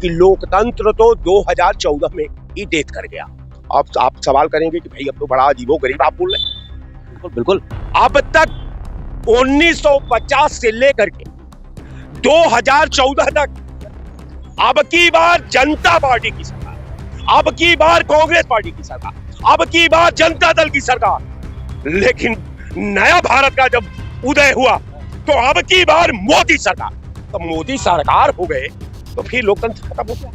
कि लोकतंत्र तो 2014 में ही डेथ कर गया। आप सवाल करेंगे कि भाई अब तो बड़ा अजीबोगरीब आप बोल रहे हैं। बिल्कुल बिल्कुल। अब तक 1950 से लेकर के 2014 तक अब की बार जनता पार्टी की सरकार, अब की बार कांग्रेस पार्टी की सरकार, अब की बार जनता दल की सरकार। लेकिन नया भारत का जब उदय हुआ तो अब की बार मोदी सरकार। तो मोदी सरकार हो गए तो फिर लोकतंत्र खत्म हो गया।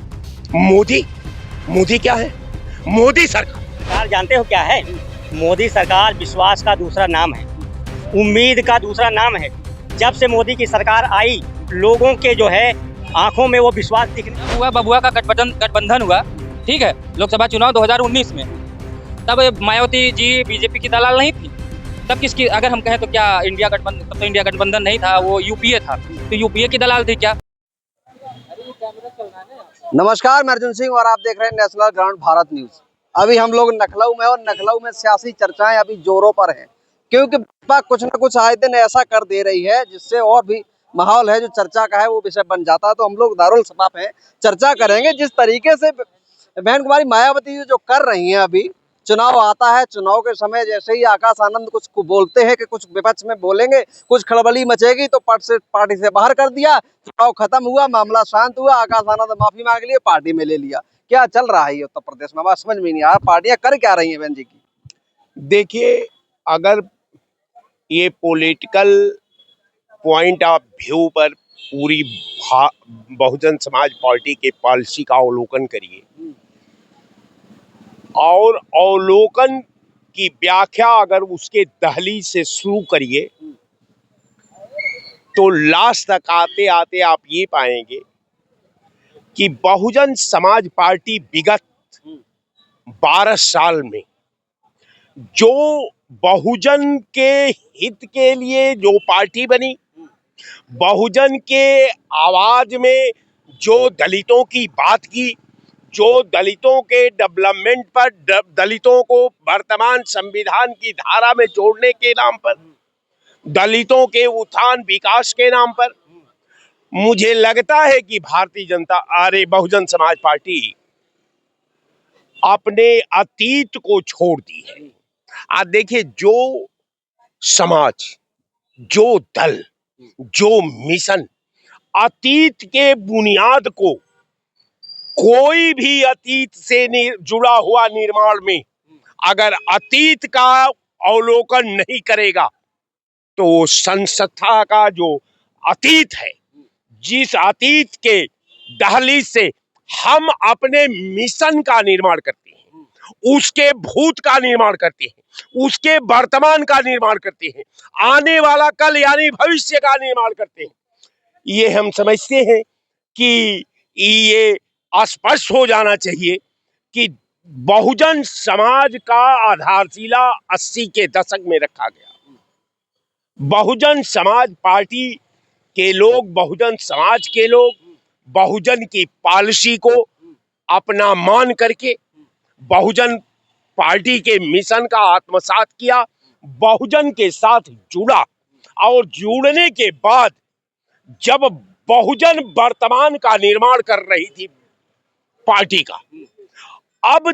मोदी क्या है? मोदी सरकार जानते हो क्या है? मोदी सरकार विश्वास का दूसरा नाम है, उम्मीद का दूसरा नाम है। जब से मोदी की सरकार आई, लोगों के जो है आंखों में वो विश्वास दिखने हुआ। बबुआ का गठबंधन हुआ, ठीक है, लोकसभा चुनाव 2019 में। तब मायावती जी बीजेपी की दलाल नहीं थी। तब किसकी, अगर हम कहें तो क्या इंडिया गठबंधन, तब तो इंडिया गठबंधन नहीं था, वो यूपीए था। तो यूपीए की दलाल थी क्या? नमस्कार, मैं अर्जुन सिंह और आप देख रहे हैं नेशनल ग्राउंड भारत न्यूज। अभी हम लोग लखनऊ में, और लखनऊ में सियासी चर्चाएं अभी जोरों पर हैं, क्योंकि भाजपा कुछ न कुछ आए दिन ऐसा कर दे रही है जिससे और भी माहौल है जो चर्चा का है वो विषय बन जाता है। तो हम लोग दारुल सभा पे चर्चा करेंगे जिस तरीके से बहन कुमारी मायावती जो कर रही हैं। अभी चुनाव आता है, चुनाव के समय जैसे ही आकाश आनंद कुछ बोलते हैं कि कुछ विपक्ष में बोलेंगे, कुछ खड़बली मचेगी तो पार्टी से बाहर कर दिया। चुनाव खत्म हुआ, मामला शांत हुआ, आकाश आनंद माफी मांग लिए, पार्टी में ले लिया। क्या चल रहा है उत्तर प्रदेश में? बात समझ में नहीं आ रहा, पार्टियां कर क्या रही हैं बहन जी की? देखिए, अगर ये पॉलिटिकल पॉइंट ऑफ व्यू पर पूरी बहुजन समाज पार्टी के पॉलिसी का अवलोकन करिए और अवलोकन की व्याख्या अगर उसके दहलीज से शुरू करिए तो लास्ट तक आते आते आप ये पाएंगे कि बहुजन समाज पार्टी विगत 12 साल में जो बहुजन के हित के लिए जो पार्टी बनी, बहुजन के आवाज में जो दलितों की बात की, जो दलितों के डेवलपमेंट पर, दलितों को वर्तमान संविधान की धारा में जोड़ने के नाम पर, दलितों के उत्थान विकास के नाम पर, मुझे लगता है कि बहुजन समाज पार्टी अपने अतीत को छोड़ दी है। आप देखिए, जो समाज, जो दल, जो मिशन, अतीत के बुनियाद को, कोई भी अतीत से जुड़ा हुआ निर्माण में अगर अतीत का अवलोकन नहीं करेगा तो संस्था का जो अतीत है, जिस अतीत के दहलीज से हम अपने मिशन का निर्माण करते हैं, उसके भूत का निर्माण करते हैं, उसके वर्तमान का निर्माण करते हैं, आने वाला कल यानी भविष्य का निर्माण करते हैं, ये हम समझते हैं कि ये स्पष्ट हो जाना चाहिए कि बहुजन समाज का आधारशिला 80 के दशक में रखा गया। बहुजन समाज पार्टी के लोग, बहुजन समाज के लोग बहुजन की पॉलिसी को अपना मान करके बहुजन पार्टी के मिशन का आत्मसात किया, बहुजन के साथ जुड़ा, और जुड़ने के बाद जब बहुजन वर्तमान का निर्माण कर रही थी पार्टी का, अब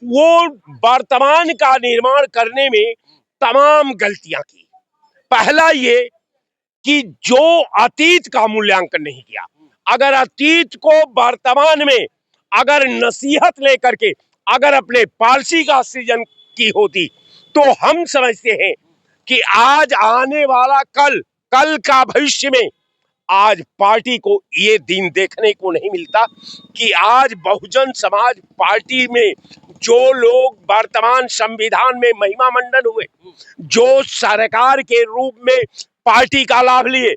वो वर्तमान का निर्माण करने में तमाम गलतियां की। पहला ये कि जो अतीत का मूल्यांकन नहीं किया। अगर अतीत को वर्तमान में अगर नसीहत लेकर के अगर अपने पॉलिसी का सृजन की होती तो हम समझते हैं कि आज आने वाला कल का भविष्य में आज पार्टी को ये दिन देखने को नहीं मिलता कि आज बहुजन समाज पार्टी में जो लोग वर्तमान संविधान में महिमा मंडन हुए, जो सरकार के रूप में पार्टी का लाभ लिए,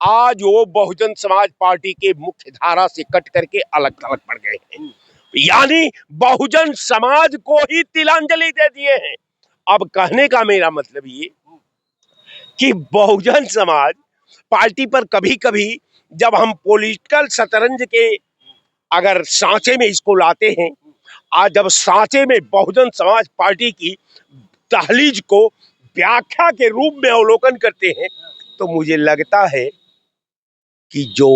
आज वो बहुजन समाज पार्टी के मुख्य धारा से कट करके अलग थलग पड़ गए हैं, यानी बहुजन समाज को ही तिलांजलि दे दिए हैं। अब कहने का मेरा मतलब ये कि बहुजन समाज पार्टी पर कभी कभी जब हम पॉलिटिकल शतरंज के अगर सांचे में इसको लाते हैं, आज जब सांचे में बहुजन समाज पार्टी की दहलीज को व्याख्या के रूप में अवलोकन करते हैं तो मुझे लगता है कि जो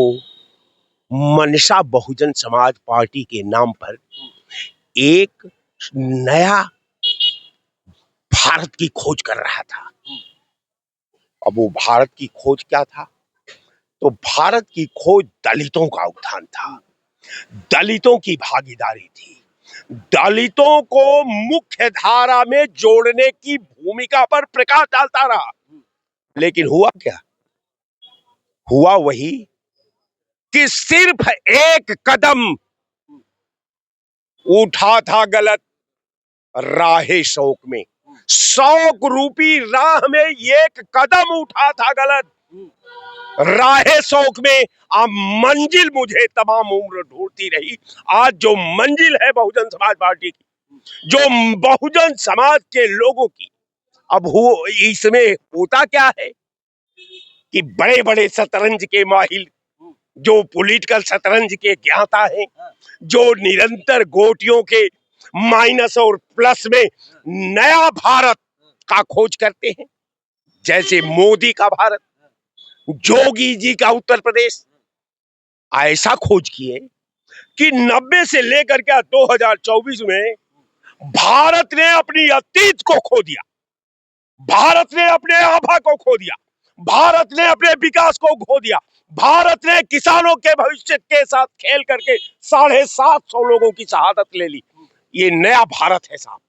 मनसा बहुजन समाज पार्टी के नाम पर एक नया भारत की खोज कर रहा था। अब वो भारत की खोज क्या था? तो भारत की खोज दलितों का उत्थान था, दलितों की भागीदारी थी, दलितों को मुख्य धारा में जोड़ने की भूमिका पर प्रकाश डालता रहा। लेकिन हुआ क्या? हुआ वही कि सिर्फ एक कदम उठा था गलत राहे शौक में, शौक रूपी राह में एक कदम उठा था गलत राहे शौक में। अब मंजिल मुझे तमाम उम्र ढूंढती रही। आज जो मंजिल है बहुजन समाज पार्टी की, जो बहुजन समाज के लोगों की, अब वो इसमें होता क्या है कि बड़े बड़े शतरंज के माहिर, जो पॉलिटिकल शतरंज के ज्ञाता हैं, जो निरंतर गोटियों के माइनस और प्लस में नया भारत का खोज करते हैं, जैसे मोदी का भारत, जोगी जी का उत्तर प्रदेश, ऐसा खोज किए कि 90 से लेकर के 2024 में भारत ने अपनी अतीत को खो दिया, भारत ने अपने आभा को खो दिया, भारत ने अपने विकास को खो दिया, भारत ने किसानों के भविष्य के साथ खेल करके 750 लोगों की शहादत ले ली। ये नया भारत है साहब,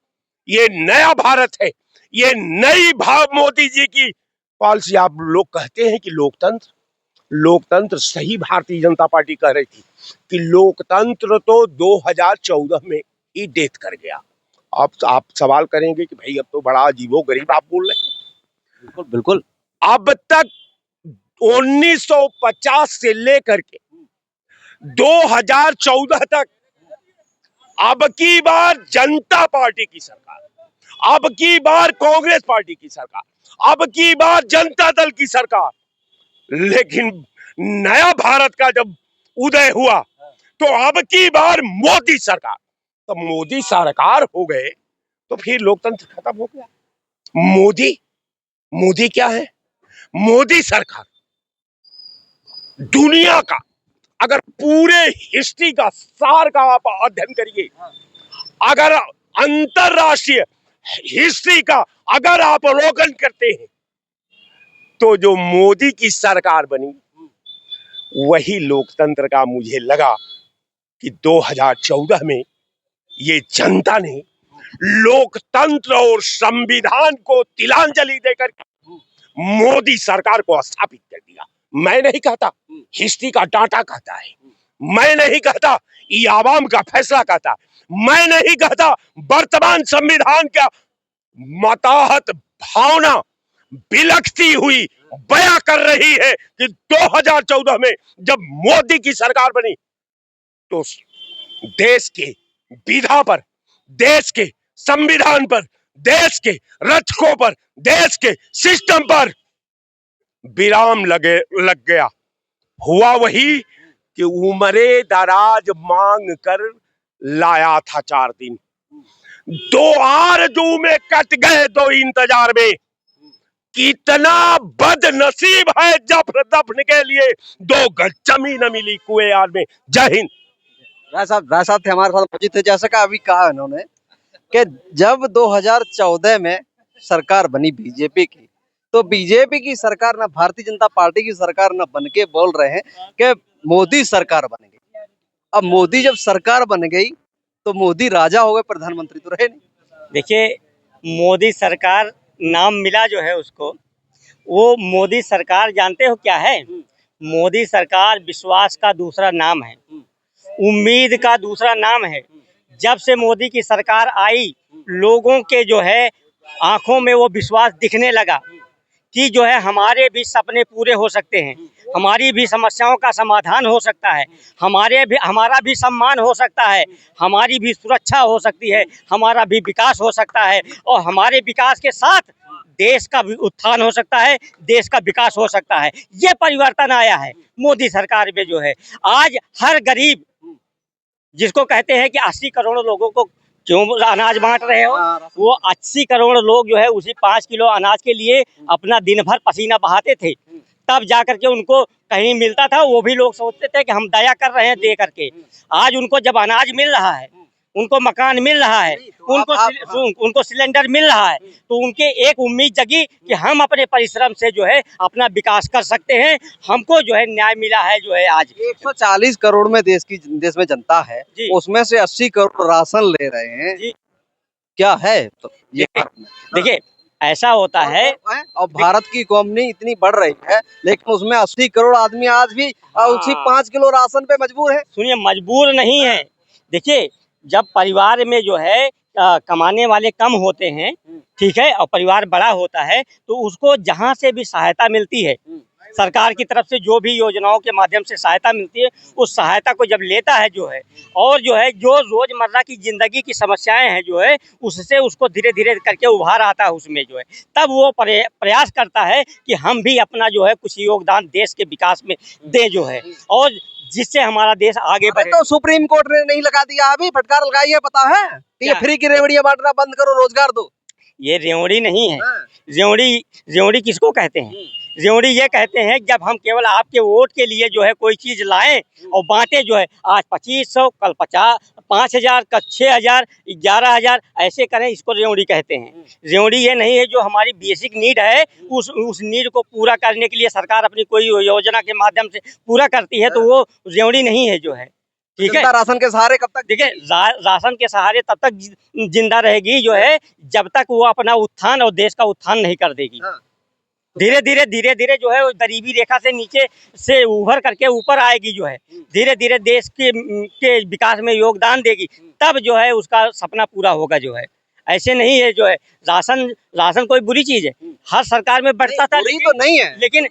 ये नया भारत है, ये नई मोदी जी की पॉलिसी। आप लोग कहते हैं कि लोकतंत्र सही भारतीय जनता पार्टी कह रही थी कि लोकतंत्र तो 2014 में ही डेथ कर गया। अब आप सवाल करेंगे कि भाई अब तो बड़ा अजीबोगरीब आप बोल रहे हैं। बिल्कुल बिल्कुल। अब तक 1950 से लेकर के 2014 तक अब की बार जनता पार्टी की सरकार, अब की बार कांग्रेस पार्टी की सरकार, अब की बार जनता दल की सरकार। लेकिन नया भारत का जब उदय हुआ तो अब की बार मोदी सरकार। तो मोदी सरकार हो गए तो फिर लोकतंत्र खत्म हो गया। मोदी क्या है? मोदी सरकार दुनिया का, अगर पूरे हिस्ट्री का सार का आप अध्ययन करिए, अगर अंतरराष्ट्रीय हिस्ट्री का अगर आप अवलोकन करते हैं, तो जो मोदी की सरकार बनी वही लोकतंत्र का, मुझे लगा कि 2014 में ये जनता ने लोकतंत्र और संविधान को तिलांजलि देकर मोदी सरकार को स्थापित कर दिया। मैं नहीं कहता, हिस्ट्री का डाटा कहता है, मैं नहीं कहता ये आवाम का फैसला कहता है, मैं नहीं कहता वर्तमान संविधान का मताहत भावना बिलखती हुई बयां कर रही है कि 2014 में जब मोदी की सरकार बनी तो देश के विधा पर, देश के संविधान पर, देश के रक्षकों पर, देश के सिस्टम पर विराम लग गया। हुआ वही कि उम्रे दराज मांग कर लाया था 4 दिन, 2 आरज़ू में कट गए 2 इंतजार में। कितना बदनसीब है जफ्र दफन के लिए 2 गज जमीन मिली कुएं में। जय हिंद। राय साहब थे हमारे साथ मौजूद थे। जैसा कि अभी कहा इन्होंने कि जब 2014 में सरकार बनी बीजेपी की, तो बीजेपी की सरकार ना भारतीय जनता पार्टी की सरकार ना बन के बोल रहे हैं कि मोदी सरकार बन गई। अब मोदी जब सरकार बन गई तो मोदी राजा हो गए, प्रधानमंत्री तो रहे नहीं। देखिए, मोदी सरकार नाम मिला जो है उसको, वो मोदी सरकार जानते हो क्या है? मोदी सरकार विश्वास का दूसरा नाम है, उम्मीद का दूसरा नाम है। जब से मोदी की सरकार आई, लोगों के जो है आंखों में वो विश्वास दिखने लगा कि जो है हमारे भी सपने पूरे हो सकते हैं, हमारी भी समस्याओं का समाधान हो सकता है, हमारा भी सम्मान हो सकता है, हमारी भी सुरक्षा हो सकती है, हमारा भी विकास हो सकता है, और हमारे विकास के साथ देश का भी उत्थान हो सकता है, देश का विकास हो सकता है। ये परिवर्तन आया है मोदी सरकार में जो है। आज हर गरीब, जिसको कहते हैं कि 80 करोड़ लोगों को क्यों अनाज बांट रहे हो, वो 80 करोड़ लोग जो है उसी 5 किलो अनाज के लिए अपना दिन भर पसीना बहाते थे। तब जा करके उनको कहीं मिलता था, वो भी लोग सोचते थे कि हम दया कर रहे हैं दे करके। आज उनको जब अनाज मिल रहा है, उनको मकान मिल रहा है, उनको सिलेंडर मिल रहा है, तो उनके एक उम्मीद जगी कि हम अपने परिश्रम से जो है अपना विकास कर सकते हैं, हमको जो है न्याय मिला है जो है। आज 140 करोड़ में देश में जनता है, उसमें से 80 करोड़ राशन ले रहे हैं जी। क्या है तो ये देखिए ऐसा होता है, और भारत की इकोनॉमी इतनी बढ़ रही है, लेकिन उसमें 80 करोड़ आदमी आज भी उसी 5 किलो राशन पे मजबूर है। सुनिए, मजबूर नहीं है। देखिए, जब परिवार में जो है कमाने वाले कम होते हैं, ठीक है, और परिवार बड़ा होता है, तो उसको जहाँ से भी सहायता मिलती है, सरकार की तरफ से जो भी योजनाओं के माध्यम से सहायता मिलती है, उस सहायता को जब लेता है जो है, और जो है जो रोजमर्रा की जिंदगी की समस्याएं हैं जो है, उससे उसको धीरे धीरे करके उभार आता है उसमें जो है, तब वो प्रयास करता है कि हम भी अपना जो है कुछ योगदान देश के विकास में दें जो है, और जिससे हमारा देश आगे बढ़े। तो सुप्रीम कोर्ट ने नहीं लगा दिया, अभी फटकार लगाई है, पता है कि ये फ्री की रेवड़ियां बांटना बंद करो, रोजगार दो। ये रेवड़ी नहीं है। रेवड़ी किसको कहते हैं? रेवड़ी ये कहते हैं जब हम केवल आपके वोट के लिए जो है कोई चीज लाएं और बांटे जो है, आज 2500, कल 5000, कल 6000, 11000 ऐसे करें, इसको रेवड़ी कहते हैं। रेवड़ी ये नहीं है जो हमारी बेसिक नीड है, उस नीड को पूरा करने के लिए सरकार अपनी कोई योजना के माध्यम से पूरा करती है, तो वो रेवड़ी नहीं है जो है। ठीक है, राशन के सहारे कब तक? देखिए, राशन के सहारे तब तक जिंदा रहेगी जो है जब तक वो अपना उत्थान और देश का उत्थान नहीं कर देगी। धीरे धीरे जो है गरीबी रेखा से नीचे से उभर करके ऊपर आएगी जो है, धीरे धीरे देश के विकास में योगदान देगी, तब जो है उसका सपना पूरा होगा जो है। ऐसे नहीं है जो है राशन कोई बुरी चीज है, हर सरकार में बढ़ता था, बुरी तो नहीं है, लेकिन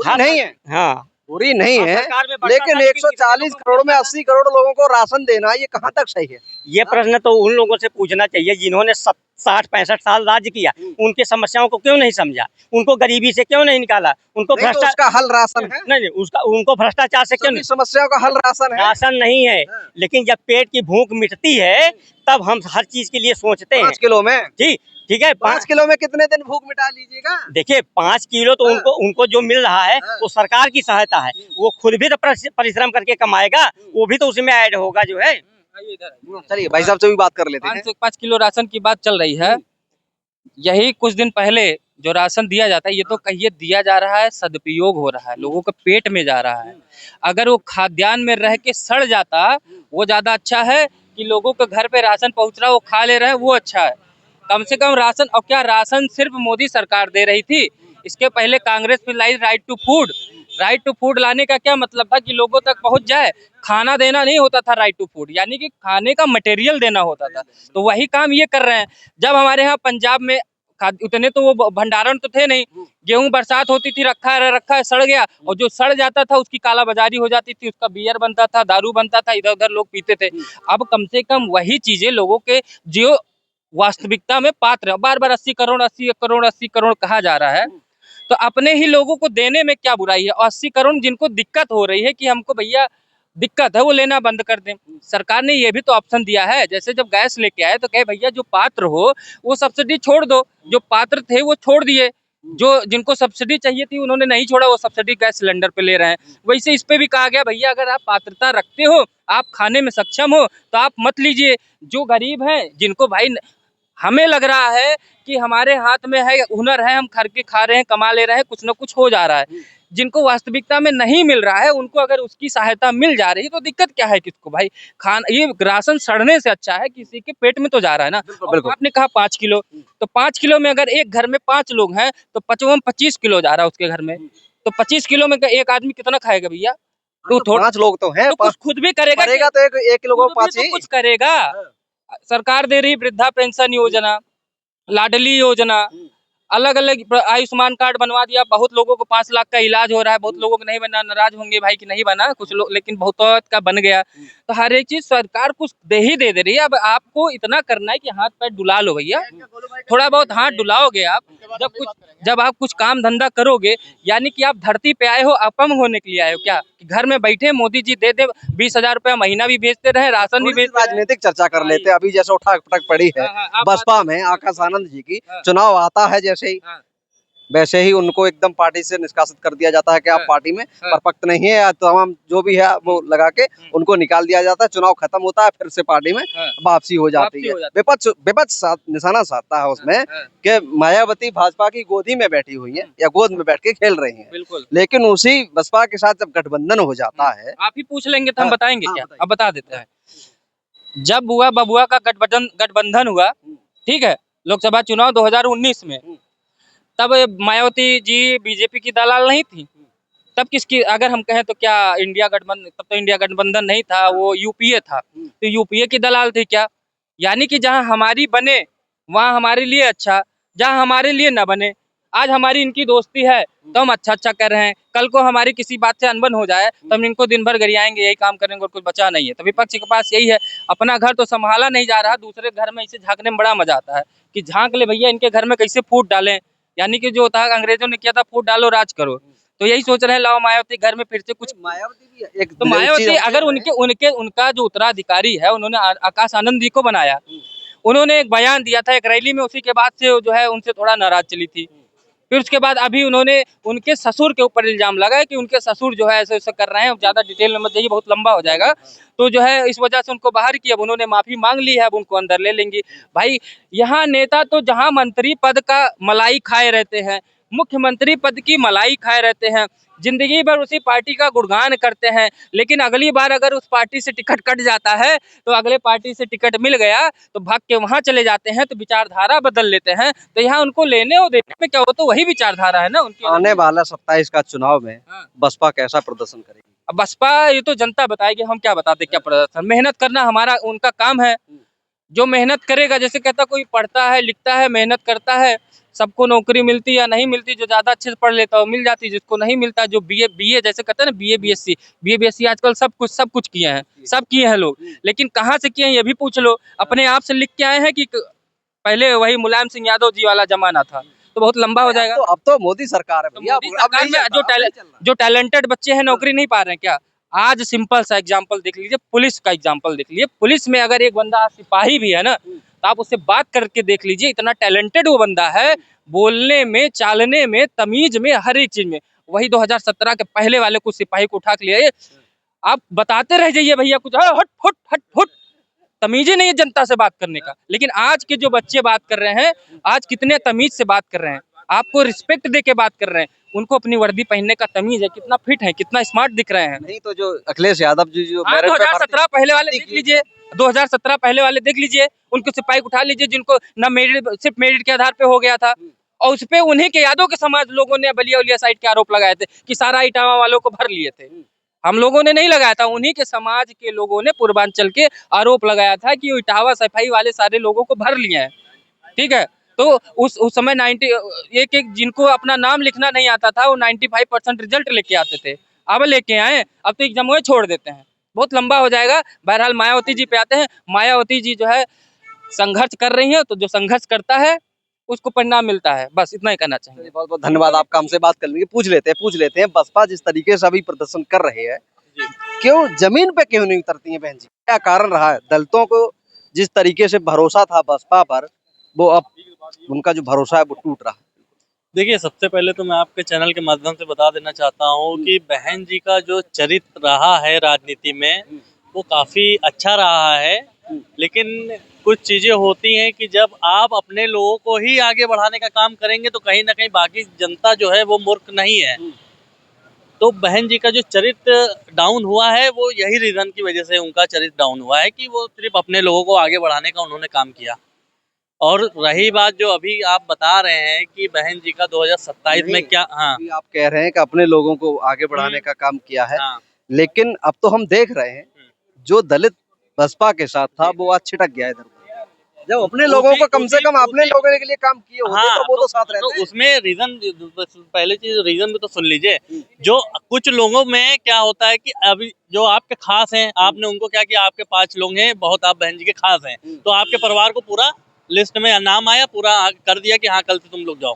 नहीं है, हाँ बुरी नहीं है, लेकिन 140 करोड़ में 80 करोड़ लोगों को राशन देना, ये कहाँ तक सही है? ये प्रश्न तो उन लोगों से पूछना चाहिए जिन्होंने 60-65 साल राज्य किया, उनके समस्याओं को क्यों नहीं समझा, उनको गरीबी से क्यों नहीं निकाला, उनको भ्रष्टाचार का हल राशन है। नहीं, उनको भ्रष्टाचार से क्यों नहीं? समस्याओं का हल राशन है। राशन नहीं है, लेकिन जब पेट की भूख मिटती है तब हम हर चीज के लिए सोचते हैं। 5 किलो में जी ठीक है, 5 किलो में कितने दिन भूख मिटा लीजिएगा? देखिए 5 किलो तो उनको जो मिल रहा है वो सरकार की सहायता है, वो खुद भी तो परिश्रम करके कमाएगा, वो भी तो उसमें ऐड होगा जो है। चलिए भाई साहब से भी बात कर लेते हैं। 5 किलो राशन की बात चल रही है। यही कुछ दिन पहले जो राशन दिया जाता है, ये तो कहिए दिया जा रहा है, सदुपयोग हो रहा है, लोगों के पेट में जा रहा है। अगर वो खाद्यान्न में रह के सड़ जाता, वो ज्यादा अच्छा है कि लोगों के घर पे राशन पहुंच रहा, वो खा ले रहे हैं, वो अच्छा है। कम से कम राशन, और क्या राशन सिर्फ मोदी सरकार दे रही थी? इसके पहले कांग्रेस में लाई right to food. Right to food लाने का क्या मतलब था कि लोगों तक पहुंच जाए, खाना देना नहीं होता था राइट टू फूड, यानी कि खाने का मटेरियल देना होता था। तो वही काम ये कर रहे हैं। जब हमारे यहाँ पंजाब में उतने तो वो भंडारण तो थे नहीं, गेहूं बरसात होती थी, रखा है सड़ गया, और जो सड़ जाता था उसकी कालाबाजारी हो जाती थी, उसका बियर बनता था, दारू बनता था, इधर उधर लोग पीते थे। अब कम से कम वही चीजें लोगों के जो वास्तविकता में पात्र, बार बार 80 करोड़ कहा जा रहा है, तो अपने ही लोगों को देने में क्या बुराई है? 80 करोड़ जिनको दिक्कत हो रही है कि हमको भैया दिक्कत है, वो लेना बंद कर दें। सरकार ने ये भी तो ऑप्शन दिया है, जैसे जब गैस लेके आए तो कहे भैया जो पात्र हो वो सब्सिडी छोड़ दो, जो पात्र थे वो छोड़ दिए, जो जिनको सब्सिडी चाहिए थी उन्होंने नहीं छोड़ा, वो सब्सिडी गैस सिलेंडर पे ले रहे हैं। वैसे इस पे भी कहा गया भैया अगर आप पात्रता रखते हो, आप खाने में सक्षम हो, तो आप मत लीजिए। जो गरीब हैं, जिनको भाई हमें लग रहा है कि हमारे हाथ में है, हुनर है, हम करके खा रहे हैं, कमा ले रहे हैं, कुछ ना कुछ हो जा रहा है, जिनको वास्तविकता में नहीं मिल रहा है, उनको अगर उसकी सहायता मिल जा रही तो दिक्कत क्या है किसको भाई? ये राशन सड़ने से अच्छा है किसी के पेट में तो जा रहा है ना। बिल्कुल। आपने कहा 5 किलो, तो 5 किलो में अगर एक घर में 5 लोग हैं तो 25 किलो जा रहा है उसके घर में, तो 25 किलो में एक आदमी कितना खाएगा भैया? तो 5 लोग तो हैं, तो कुछ खुद भी करेगा तो एक किलो को 5 ही कुछ करेगा। सरकार दे रही वृद्धा पेंशन योजना, लाडली योजना, अलग अलग आयुष्मान कार्ड बनवा दिया, बहुत लोगों को 5 लाख का इलाज हो रहा है, बहुत लोगों को नहीं बना, नाराज होंगे भाई कि नहीं बना कुछ लोग, लेकिन बहुत का बन गया। तो हर एक चीज सरकार कुछ दे रही है। अब आपको इतना करना है कि हाथ पैर डुला लो भैया, थोड़ा बहुत हाथ डुलाओगे आप, जब आप कुछ काम धंधा करोगे, यानी कि आप धरती पे आए हो अपंग होने के लिए आए हो क्या? कि घर में बैठे मोदी जी दे 20,000 रुपया महीना भी भेजते रहे, राशन भी भेजते। राजनीतिक चर्चा कर लेते हैं। अभी जैसे उठक पटक पड़ी है बसपा में, आकाश आनंद जी की, चुनाव आता है जैसे ही, वैसे ही उनको एकदम पार्टी से निष्कासित कर दिया जाता है कि आप पार्टी में परपक्ष नहीं है, या तमाम जो भी है वो लगा के उनको निकाल दिया जाता है। चुनाव खत्म होता है, फिर से पार्टी में वापसी हो जाती है। विपक्ष निशाना साधता है उसमें कि मायावती भाजपा की गोदी में बैठी हुई है या गोद में बैठ के खेल रही है। लेकिन उसी बसपा के साथ जब गठबंधन हो जाता है, आप ही पूछ लेंगे तो हम बताएंगे क्या? अब बता देते हैं। जब बुआ बबुआ का गठबंधन हुआ, ठीक है, लोकसभा चुनाव 2019 में, तब मायावती जी बीजेपी की दलाल नहीं थी। तब किसकी, अगर हम कहें तो क्या इंडिया गठबंधन, तब तो इंडिया गठबंधन नहीं था, वो यूपीए था। तो यूपीए की दलाल थी क्या? यानी कि जहां हमारी बने वहां हमारे लिए अच्छा, जहां हमारे लिए न बने। आज हमारी इनकी दोस्ती है तो हम अच्छा कर रहे हैं, कल को हमारी किसी बात से अनबन हो जाए तो हम इनको दिन भर गरियाएंगे, यही काम करेंगे और कुछ बचा नहीं है। तो विपक्ष के पास यही है, अपना घर तो संभाला नहीं जा रहा, दूसरे घर में इसे झांकने में बड़ा मजा आता है कि झांक ले भैया, इनके घर में कैसे फूट डालें। यानी कि जो था अंग्रेजों ने किया था, फूट डालो राज करो, तो यही सोच रहे हैं लाओ मायावती घर में फिर से कुछ। मायावती भी एक तो मायावती अगर उनका जो उत्तराधिकारी है, उन्होंने आकाश आनंद जी को बनाया, उन्होंने एक बयान दिया था एक रैली में, उसी के बाद से जो है उनसे थोड़ा नाराज चली थी। फिर उसके बाद अभी उन्होंने उनके ससुर के ऊपर इल्जाम लगाया कि उनके ससुर जो है ऐसे ऐसे कर रहे हैं। ज्यादा डिटेल में मत जाइए, बहुत लंबा हो जाएगा। तो जो है इस वजह से उनको बाहर की, अब उन्होंने माफी मांग ली है, अब उनको अंदर ले लेंगी। भाई यहाँ नेता तो जहाँ मंत्री पद का मलाई खाए रहते हैं, मुख्यमंत्री पद की मलाई खाए रहते हैं, जिंदगी भर उसी पार्टी का गुणगान करते हैं, लेकिन अगली बार अगर उस पार्टी से टिकट कट जाता है तो अगले पार्टी से टिकट मिल गया तो भाग के वहां चले जाते हैं, तो विचारधारा बदल लेते हैं। तो यहाँ उनको लेने और देने में क्या हो, तो वही विचारधारा है ना उनकी। आने वाला 27 का चुनाव में बसपा कैसा प्रदर्शन करेगी? अब बसपा ये तो जनता बताएगी, हम क्या बताते क्या प्रदर्शन। मेहनत करना हमारा उनका काम है, जो मेहनत करेगा, जैसे कहता कोई पढ़ता है लिखता है मेहनत करता है, सबको नौकरी मिलती या नहीं मिलती, जो ज्यादा अच्छे से पढ़ लेता है वो मिल जाती, जिसको नहीं मिलता, जो बीए जैसे कहते हैं ना, बीए बीएससी आजकल सब कुछ किए हैं, सब किए हैं लोग, लेकिन कहाँ से किए हैं ये भी पूछ लो। अपने आप से लिख के आए हैं कि पहले वही मुलायम सिंह यादव जी वाला जमाना था, तो बहुत लंबा हो जाएगा। अब तो मोदी सरकार है भैया, मोदी सरकार में जो टैलेंटेड बच्चे हैं नौकरी नहीं पा रहे हैं क्या? आज सिंपल सा एग्जांपल देख लीजिए, पुलिस का एग्जांपल देख लीजिए। पुलिस में अगर एक बंदा सिपाही भी है ना, तो आप उससे बात करके देख लीजिए, इतना टैलेंटेड वो बंदा है, बोलने में, चालने में, तमीज में, हर एक चीज में। वही 2017 के पहले वाले कुछ सिपाही को उठा के लिए आप बताते रह जाइए भैया कुछ, हट हट हट हट, तमीज ही नहीं है जनता से बात करने का। लेकिन आज के जो बच्चे बात कर रहे हैं, आज कितने तमीज से बात कर रहे हैं, आपको रिस्पेक्ट दे के बात कर रहे हैं, उनको अपनी वर्दी पहनने का तमीज है, कितना फिट है, कितना स्मार्ट दिख रहे हैं। नहीं तो जो अखिलेश यादव जी जो 2017 पहले वाले देख लीजिए, 2017 पहले वाले देख लीजिए, उनको सिपाही उठा लीजिए जिनको न मेरिट, सिर्फ मेरिट के आधार पे हो गया था, और उस पे उन्हीं के यादों के समाज लोगों ने बलिया उलिया साइड के आरोप लगाए थे कि सारा इटावा वालों को भर लिए थे। हम लोगों ने नहीं लगाया था, उन्हीं के समाज के लोगों ने पूर्वांचल के आरोप लगाया था कि इटावा सफाई वाले सारे लोगों को भर लिए हैं। ठीक है, तो उस समय 91 जिनको अपना नाम लिखना नहीं आता था वो 95% रिजल्ट लेके आते थे, अब लेके आए, अब तो एग्जाम में छोड़ देते हैं, बहुत लंबा हो जाएगा। बहरहाल मायावती जी पे आते हैं। मायावती जी जो है संघर्ष कर रही है, तो जो संघर्ष करता है उसको परिणाम मिलता है, बस इतना ही कहना चाहेंगे। बहुत बहुत धन्यवाद आपका, हमसे बात कर लेंगे। पूछ लेते हैं बसपा जिस तरीके से अभी प्रदर्शन कर रहे हैं, क्यों जमीन पे क्यों नहीं उतरती है बहन जी? क्या कारण रहा है? दलितों को जिस तरीके से भरोसा था बसपा पर, वो अब उनका जो भरोसा है वो टूट रहा है। देखिए, सबसे पहले तो मैं आपके चैनल के माध्यम से बता देना चाहता हूँ कि बहन जी का जो चरित्र रहा है राजनीति में, वो काफ़ी अच्छा रहा है। लेकिन कुछ चीज़ें होती हैं कि जब आप अपने लोगों को ही आगे बढ़ाने का काम करेंगे तो कहीं ना कहीं बाकी जनता जो है वो मूर्ख नहीं है। तो बहन जी का जो चरित्र डाउन हुआ है, वो यही रीज़न की वजह से उनका चरित्र डाउन हुआ है कि वो सिर्फ अपने लोगों को आगे बढ़ाने का उन्होंने काम किया। और रही बात जो अभी आप बता रहे हैं कि बहन जी का 2027 में क्या, हाँ, आप कह रहे हैं कि अपने लोगों को आगे बढ़ाने का काम किया है, हाँ, लेकिन अब तो हम देख रहे हैं जो दलित बसपा के साथ था वो आज छिटक गया इधर। जब अपने लोगों को कम से कम अपने लोगों के लिए काम किए होते, हाँ, तो वो तो साथ रहते। तो उसमें रीजन, पहले चीज रीजन भी तो सुन लीजिए। जो कुछ लोगों में क्या होता है कि अभी जो आपके खास हैं, आपने उनको क्या किया, आपके 5 लोग हैं, बहुत आप बहन जी के खास हैं, तो आपके परिवार को पूरा लिस्ट में नाम आया, पूरा कर दिया कि हाँ कल से तुम लोग जाओ।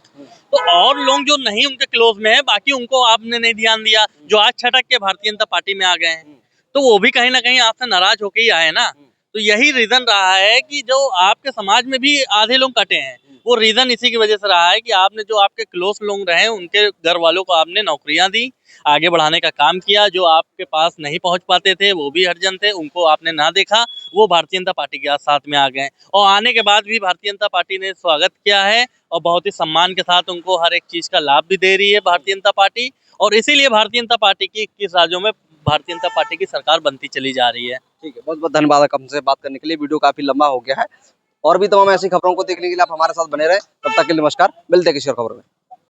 तो और लोग जो नहीं उनके क्लोज में है, बाकी उनको आपने नहीं ध्यान दिया, जो आज छटक के भारतीय जनता पार्टी में आ गए हैं, तो वो भी कहीं ना कहीं आपसे नाराज होके ही आए ना। तो यही रीजन रहा है कि जो आपके समाज में भी आधे लोग कटे हैं, वो रीजन इसी की वजह से रहा है कि आपने जो आपके क्लोज लोग रहे उनके घर वालों को आपने नौकरियां दी, आगे बढ़ाने का काम किया। जो आपके पास नहीं पहुंच पाते थे, वो भी हरिजन थे, उनको आपने ना देखा, वो भारतीय जनता पार्टी के साथ में आ गए। और आने के बाद भी भारतीय जनता पार्टी ने स्वागत किया है और बहुत ही सम्मान के साथ उनको हर एक चीज का लाभ भी दे रही है भारतीय जनता पार्टी। और इसीलिए भारतीय जनता पार्टी की 21 राज्यों में भारतीय जनता पार्टी की सरकार बनती चली जा रही है। ठीक है, बहुत बहुत धन्यवाद हमसे बात करने के लिए। वीडियो काफी लंबा हो गया है और भी तमाम ऐसी खबरों को देखने के लिए आप हमारे साथ बने रहे। तब तक के लिए नमस्कार, मिलते हैं किसी और खबर में।